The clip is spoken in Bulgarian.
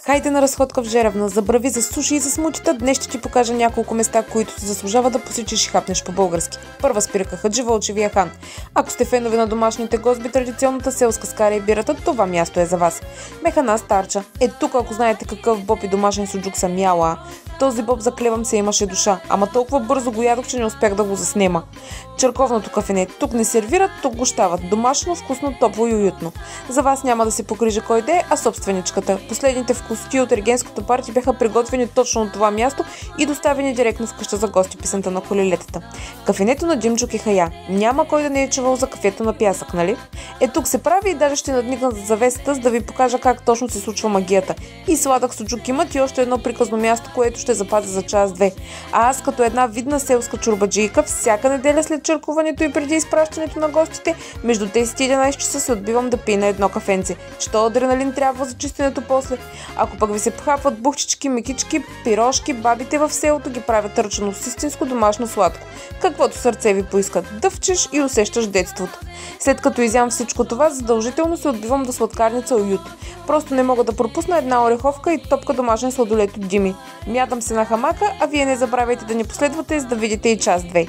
Хайде на разходка в Жеравна, забрави за суши и за смутита. Днес ще ти покажа няколко места, които се заслужава да посетиш и хапнеш по-български. Първа спирка Хаджи Вълчевия хан. Ако сте фенове на домашните госби, традиционната селска скара и бирата, това място е за вас. Механа Старча. Тук, ако знаете какъв боб и домашен суджук съм яла. Този боб, заклевам се, имаше душа, ама толкова бързо го ядох, че не успях да го заснема. Черковното кафене. Тук не сервират, тук гощават. Домашно, вкусно, топло и уютно. За вас няма да се погрижа кой де, а собственичката. Последните вкусоти от Ергенското парти бяха приготвени точно от това място и доставени директно в къща за гости, песента на колелетата. Кафенето на Джимджук и Хая. Няма кой да не е чувал за кафето на пясък, нали? Тук се прави и даже ще надникна за завесата, за да ви покажа как точно се случва магията. И сладък суджук имат и още едно приказно място, което ще запазя за час-две. А аз, като една видна селска чорбаджийка, всяка неделя след черкуването и преди изпращането на гостите, между 10 и 11 часа се отбивам да пия на едно кафенце. Що адреналин трябва за чистенето после? Ако пък ви се похапват бухчички, мекички, пирошки, бабите в селото ги правят ръчно с истинско домашно сладко. Каквото сърце ви поискат, дъвчеш и усещаш детството. След като изям всичко това, задължително се отбивам до сладкарница Уют. Просто не мога да пропусна една ореховка и топка домашен сладолет от Дими. Мятам се на хамака, а вие не забравяйте да ни последвате, за да видите и час-две.